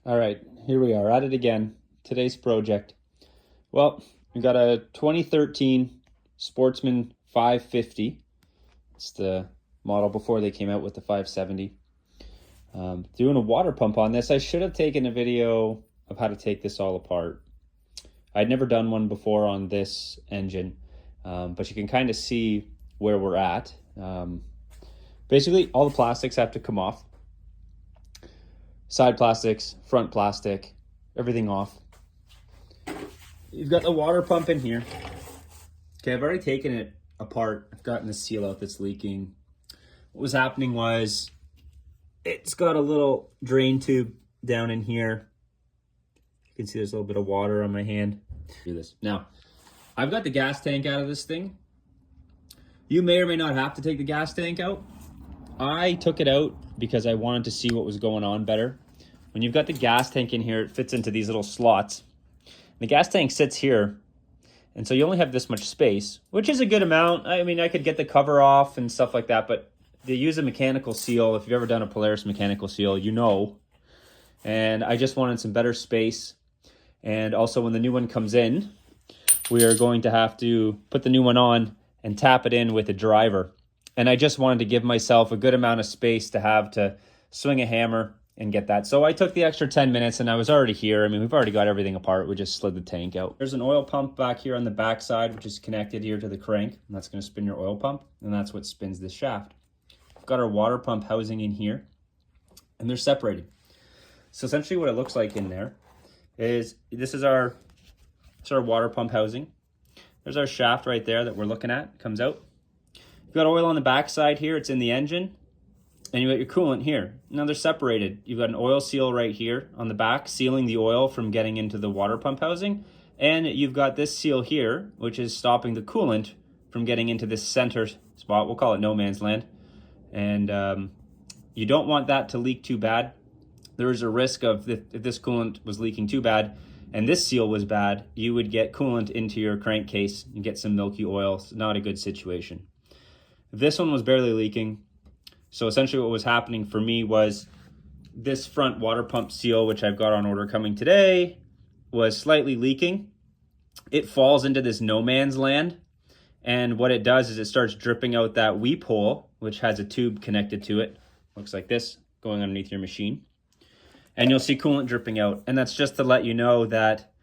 All right, here we are at it again. Today's project. Well, we got a 2013 Sportsman 550. It's the model before they came out with the 570. Doing a water pump on this. I should have taken a video of how to take this all apart. I'd never done one before on this engine, but you can kind of see where we're at. Basically, all the plastics have to come off. Side plastics, front plastic, everything off. You've got the water pump in here. Okay, I've already taken it apart. I've gotten the seal out that's leaking. What was happening was it's got a little drain tube down in here. You can see there's a little bit of water on my hand. Do this. Now, I've got the gas tank out of this thing. You may or may not have to take the gas tank out. I took it out because I wanted to see what was going on better. When you've got the gas tank in here, it fits into these little slots. The gas tank sits here, and so you only have this much space, which is a good amount. I mean, I could get the cover off and stuff like that, but they use a mechanical seal. If you've ever done a Polaris mechanical seal, you know. And I just wanted some better space. And also when the new one comes in, we are going to have to put the new one on and tap it in with a driver. And I just wanted to give myself a good amount of space to have to swing a hammer and get that. So I took the extra 10 minutes and I was already here. I mean, we've already got everything apart. We just slid the tank out. There's an oil pump back here on the back side, which is connected here to the crank. And that's going to spin your oil pump. And that's what spins this shaft. We've got our water pump housing in here. And they're separated. So essentially what it looks like in there is this is our water pump housing. There's our shaft right there that we're looking at. It comes out. You've got oil on the back side here. It's in the engine. And you got your coolant here. Now they're separated. You've got an oil seal right here on the back, sealing the oil from getting into the water pump housing. And you've got this seal here, which is stopping the coolant from getting into this center spot. We'll call it no man's land. And you don't want that to leak too bad. There is a risk of if this coolant was leaking too bad and this seal was bad, you would get coolant into your crankcase and get some milky oil. It's not a good situation. This one was barely leaking. So essentially what was happening for me was this front water pump seal, which I've got on order coming today, was slightly leaking. It falls into this no man's land. And what it does is it starts dripping out that weep hole, which has a tube connected to it. Looks like this, going underneath your machine. And you'll see coolant dripping out. And that's just to let you know that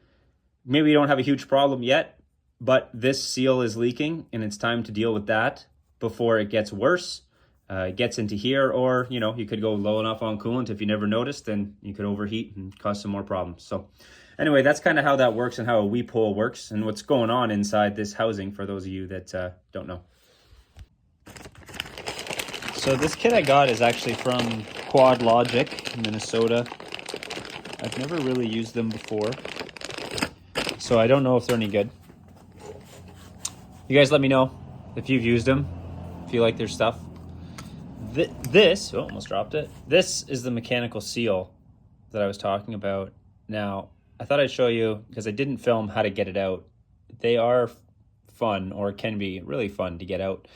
maybe you don't have a huge problem yet, but this seal is leaking and it's time to deal with that before it gets worse. It gets into here, or you could go low enough on coolant if you never noticed, then you could overheat and cause some more problems. So anyway, that's kind of how that works and how a weep hole works and what's going on inside this housing for those of you that don't know. So this kit I got is actually from Quad Logic in Minnesota. I've never really used them before, so I don't know if they're any good. You guys let me know if you've used them, if you like their stuff. This, almost dropped it. This is the mechanical seal that I was talking about. Now, I thought I'd show you, because I didn't film how to get it out. They are fun, or can be really fun to get out.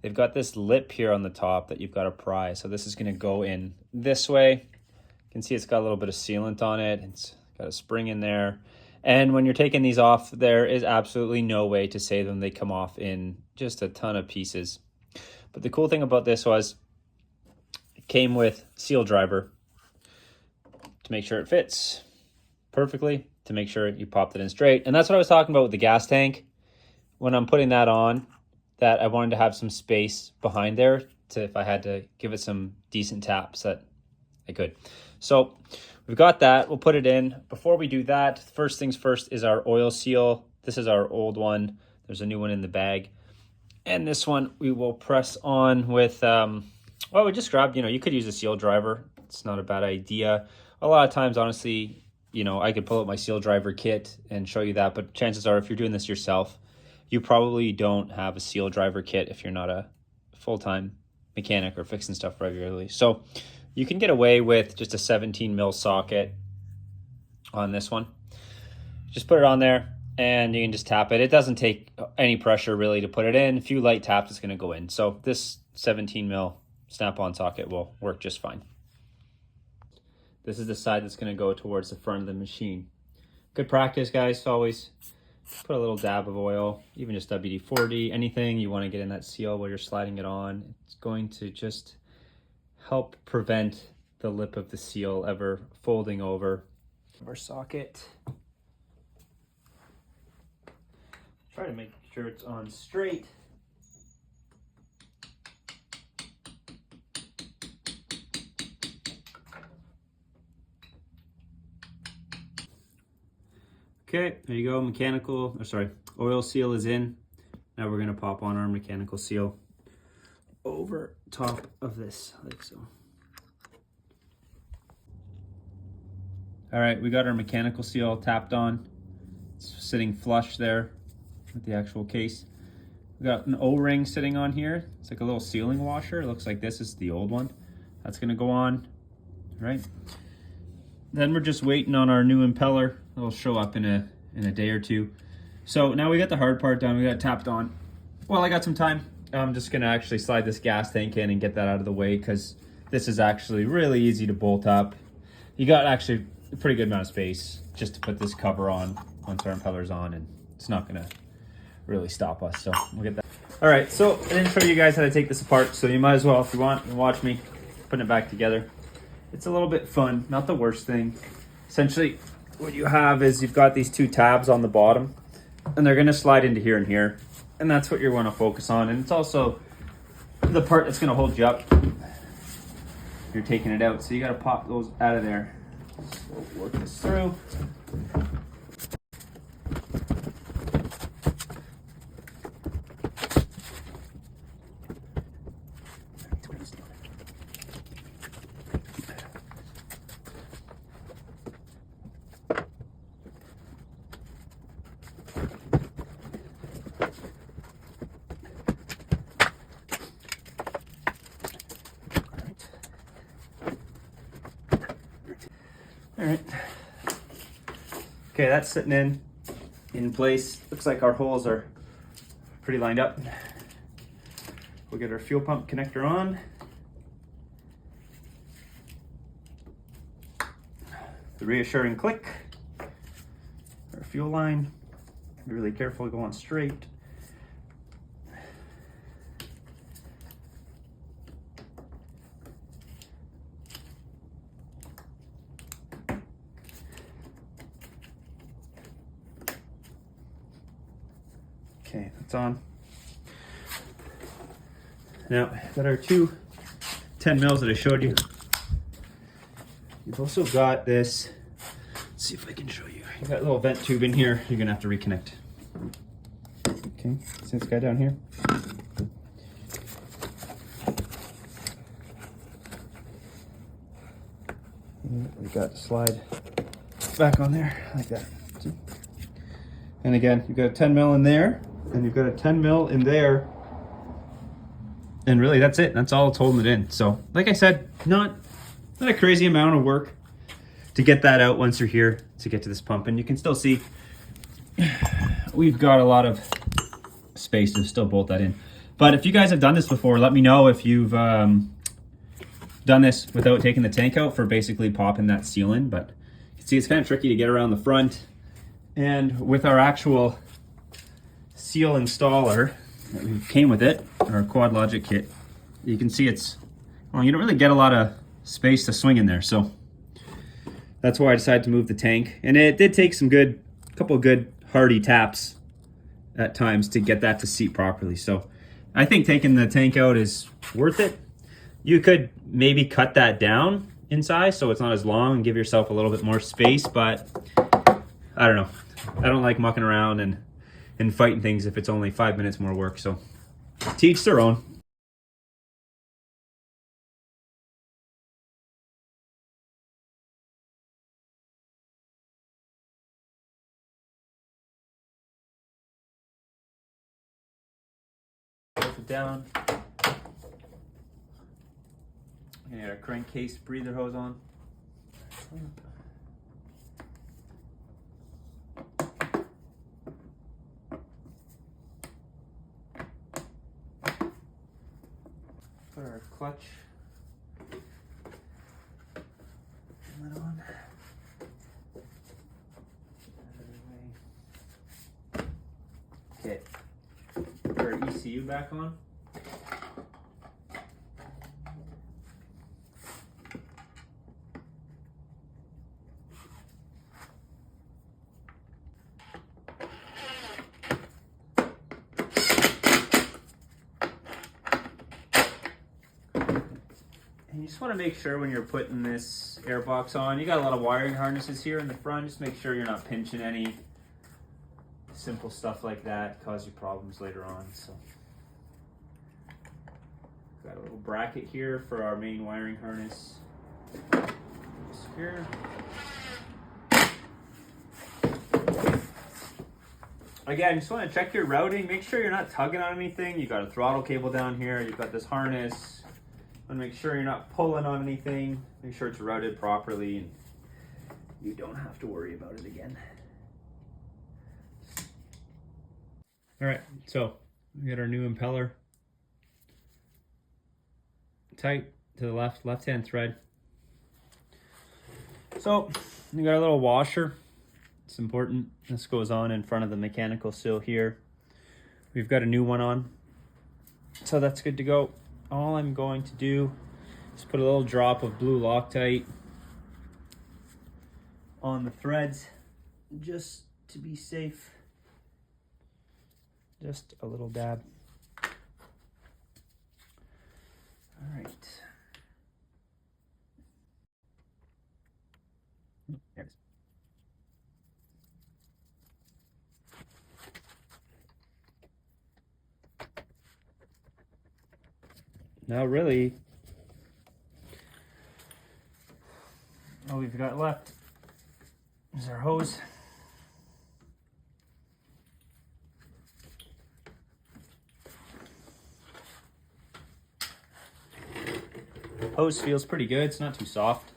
They've got this lip here on the top that you've got to pry. So this is going to go in this way. You can see it's got a little bit of sealant on it. It's got a spring in there. And when you're taking these off, there is absolutely no way to save them. They come off in just a ton of pieces. But the cool thing about this was it came with seal driver to make sure it fits perfectly, to make sure you popped it in straight. And that's what I was talking about with the gas tank. When I'm putting that on, that I wanted to have some space behind there to, if I had to give it some decent taps, that I could. So we've got that. We'll put it in. Before we do that, first things first is our oil seal. This is our old one. There's a new one in the bag. And this one we will press on with, well, we just grabbed, you could use a seal driver. It's not a bad idea. A lot of times, honestly, I could pull out my seal driver kit and show you that. But chances are, if you're doing this yourself, you probably don't have a seal driver kit if you're not a full-time mechanic or fixing stuff regularly. So you can get away with just a 17 mil socket on this one. Just put it on there and you can just tap it. It doesn't take any pressure really to put it in. A few light taps, it's going to go in. So this 17 mil snap-on socket will work just fine. This is the side that's going to go towards the front of the machine. Good practice, guys. Always put a little dab of oil, even just WD-40, anything you want to get in that seal while you're sliding it on. It's going to just help prevent the lip of the seal ever folding over. Our socket. Try to make sure it's on straight. Okay, there you go. Oil seal is in. Now we're gonna pop on our mechanical seal over top of this, like so. All right, we got our mechanical seal tapped on. It's sitting flush there with the actual case. We got an O-ring sitting on here. It's like a little sealing washer. It looks like this is the old one. That's gonna go on, right? Then we're just waiting on our new impeller. It'll show up in a day or two. So now we got the hard part done. We got it tapped on. Well, I got some time. I'm just gonna actually slide this gas tank in and get that out of the way, because this is actually really easy to bolt up. You got actually a pretty good amount of space just to put this cover on once our impeller's on, and it's not gonna really stop us. So we'll get that. All right, so I didn't show you guys how to take this apart, so you might as well, if you want, watch me putting it back together. It's a little bit fun, not the worst thing. Essentially, what you have is you've got these two tabs on the bottom, and they're gonna slide into here and here, and that's what you're gonna focus on. And it's also the part that's gonna hold you up. You're taking it out, so you gotta pop those out of there. So we'll work this through. All right. Okay, that's sitting in place. Looks like our holes are pretty lined up. We'll get our fuel pump connector on. The reassuring click. Our fuel line. Be really careful, go on straight. Okay, that's on. Now, got our two 10 mils that I showed you. You've also got this, let's see if I can show you. You've got a little vent tube in here, you're gonna have to reconnect. Okay, see this guy down here? We got to slide back on there, like that. See? And again, you've got a 10 mil in there, and you've got a 10 mil in there, and really that's it. That's all it's holding it in. So like I said, not a crazy amount of work to get that out once you're here to get to this pump. And you can still see we've got a lot of space to still bolt that in. But if you guys have done this before, let me know if you've done this without taking the tank out for basically popping that seal in. But you can see it's kind of tricky to get around the front. And with our actual seal installer that came with it, our Quad Logic kit, you can see it's, well, you don't really get a lot of space to swing in there. So that's why I decided to move the tank. And it did take a couple of good hardy taps at times to get that to seat properly. So I think taking the tank out is worth it. You could maybe cut that down in size so it's not as long and give yourself a little bit more space, but I don't know. I don't like mucking around and fighting things if it's only 5 minutes more work. So to each their own. Close it down. And get our crankcase breather hose on. Put our clutch on. ECU back on. And you just want to make sure when you're putting this air box on, you got a lot of wiring harnesses here in the front. Just make sure you're not pinching any. Simple stuff like that cause you problems later on. So, got a little bracket here for our main wiring harness. Here. Again, just want to check your routing. Make sure you're not tugging on anything. You got a throttle cable down here. You've got this harness. Want to make sure you're not pulling on anything. Make sure it's routed properly, and you don't have to worry about it again. All right, so we got our new impeller. Tight to the left-hand thread. So you got a little washer. It's important. This goes on in front of the mechanical sill here. We've got a new one on, so that's good to go. All I'm going to do is put a little drop of blue Loctite on the threads just to be safe. Just a little dab. All right. There it is. Now really, all we've got left is our hose. Hose feels pretty good, it's not too soft.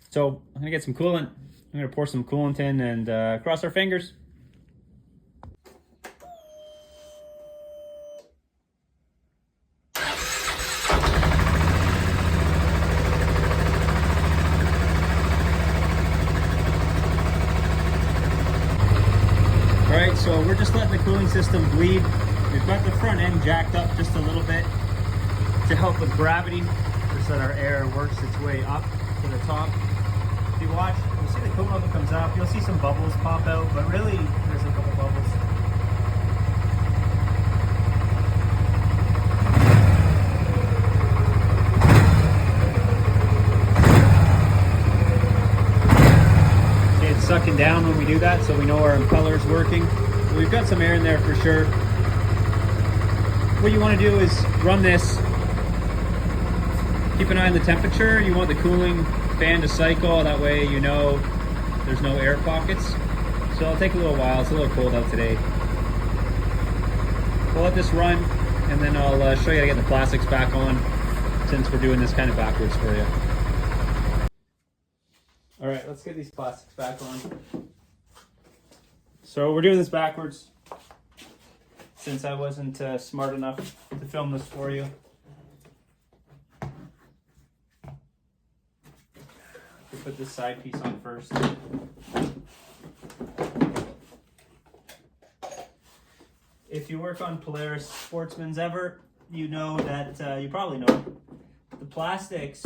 So I'm gonna get some coolant. I'm gonna pour some coolant in and cross our fingers. Alright, so we're just letting the cooling system bleed. We've got the front end jacked up just a little bit to help with gravity, just so that our air works its way up to the top. If you watch, you'll see the coolant level comes up, you'll see some bubbles pop out, but really there's a couple bubbles. Sucking down when we do that, so we know our impeller's working. So we've got some air in there for sure. What you want to do is run this, keep an eye on the temperature. You want the cooling fan to cycle, that way you know there's no air pockets. So it'll take a little while, it's a little cold out today. We'll let this run, and then I'll show you how to get the plastics back on, since we're doing this kind of backwards for you. All right, let's get these plastics back on. So we're doing this backwards, since I wasn't smart enough to film this for you. We'll put this side piece on first. If you work on Polaris Sportsmans ever, you know that, you probably know, the plastics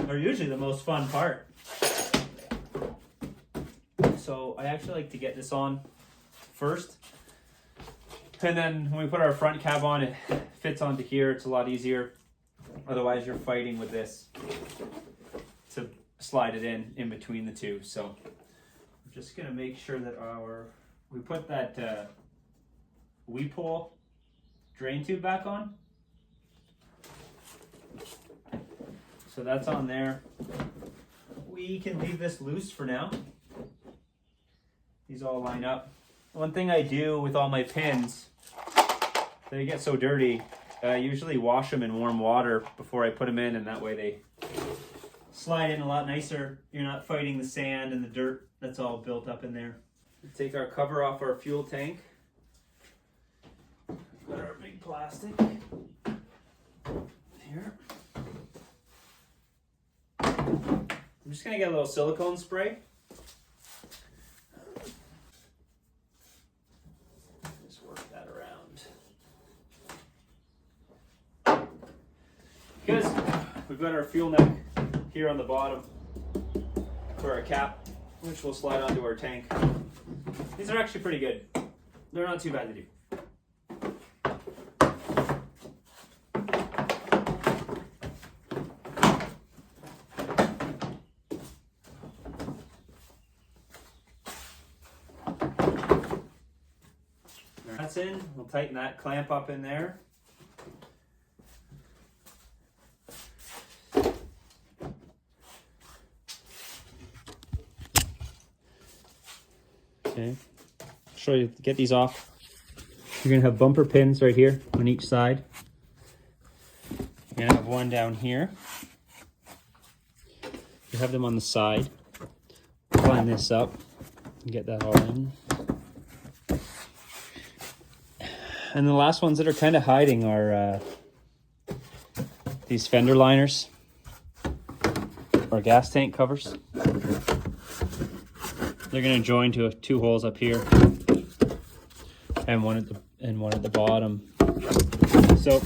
are usually the most fun part. So I actually like to get this on first. And then when we put our front cab on, it fits onto here. It's a lot easier. Otherwise you're fighting with this to slide it in between the two. So I'm just gonna make sure that we put that weep hole drain tube back on. So that's on there. We can leave this loose for now. These all line up. One thing I do with all my pins, they get so dirty, I usually wash them in warm water before I put them in, and that way they slide in a lot nicer. You're not fighting the sand and the dirt that's all built up in there. Take our cover off our fuel tank. Got our big plastic. here. I'm just gonna get a little silicone spray. Just work that around. Because we've got our fuel neck here on the bottom for our cap, which will slide onto our tank. These are actually pretty good. They're not too bad to do. That's in. We'll tighten that clamp up in there. Okay, show you, get these off. You're gonna have bumper pins right here on each side. You're gonna have one down here. You have them on the side. Line this up and get that all in. And the last ones that are kind of hiding are these fender liners or gas tank covers. They're going to join to two holes up here and one at the bottom. So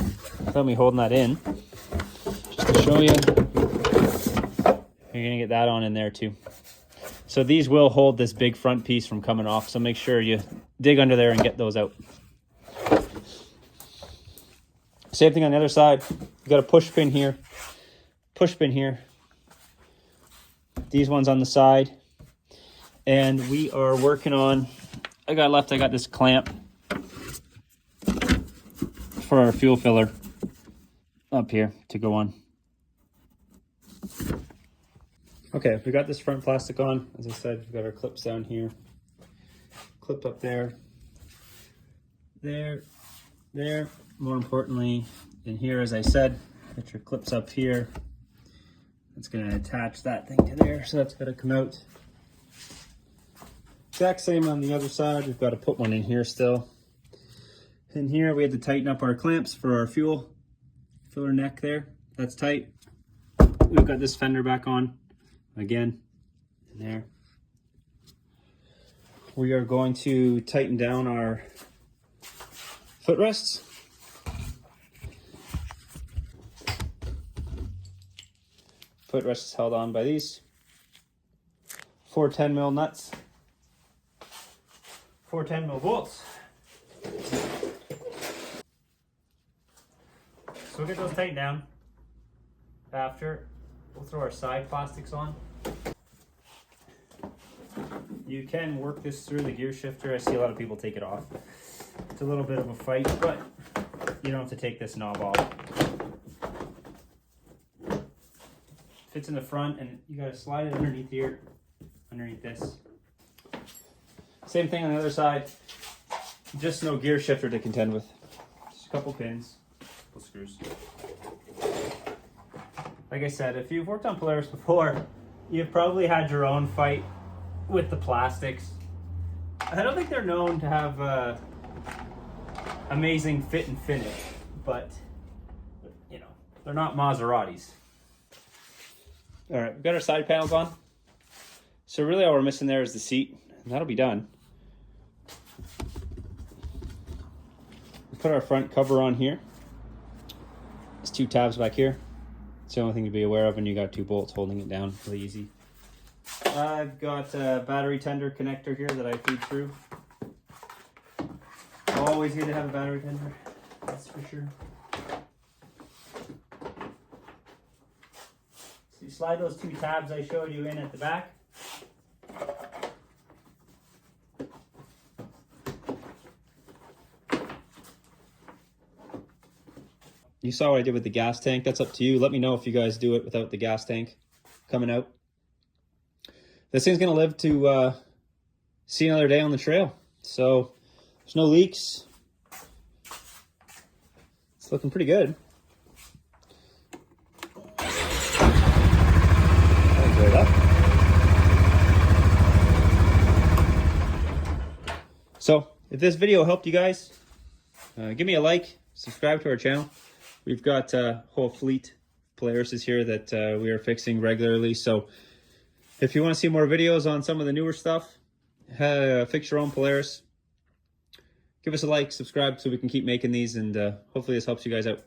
let me holding that in just to show you. You're going to get that on in there too. So these will hold this big front piece from coming off. So make sure you dig under there and get those out. Same thing on the other side. You got a push pin here, These ones on the side. And we are working on, I got this clamp for our fuel filler up here to go on. Okay, we got this front plastic on. As I said, we've got our clips down here. Clip up there. There. More importantly, in here, as I said, get your clips up here. It's going to attach that thing to there, so that's got to come out. Exact same on the other side. We've got to put one in here still. In here, we had to tighten up our clamps for our fuel filler neck there. That's tight. We've got this fender back on again. In there. We are going to tighten down our footrests. Footrest is held on by these 4 10mm nuts, 4 10mm bolts. So we'll get those tightened down. After, we'll throw our side plastics on. You can work this through the gear shifter. I see a lot of people take it off. It's a little bit of a fight, but you don't have to take this knob off. Fits in the front, and you gotta slide it underneath here, underneath this. Same thing on the other side. Just no gear shifter to contend with. Just a couple pins, couple screws. Like I said, if you've worked on Polaris before, you've probably had your own fight with the plastics. I don't think they're known to have amazing fit and finish, but you know, they're not Maseratis. All right, we've got our side panels on. So really all we're missing there is the seat, and that'll be done. We put our front cover on here. There's 2 tabs back here. It's the only thing to be aware of, and you got 2 bolts holding it down really easy. I've got a battery tender connector here that I feed through. Always good to have a battery tender, that's for sure. So you slide those 2 tabs I showed you in at the back. You saw what I did with the gas tank. That's up to you. Let me know if you guys do it without the gas tank coming out. This thing's going to live to see another day on the trail. So there's no leaks. It's looking pretty good. Right up. So if this video helped you guys, give me a like, subscribe to our channel. We've got a whole fleet of Polaris here that we are fixing regularly. So if you want to see more videos on some of the newer stuff, fix your own Polaris, give us a like, subscribe so we can keep making these, and hopefully this helps you guys out.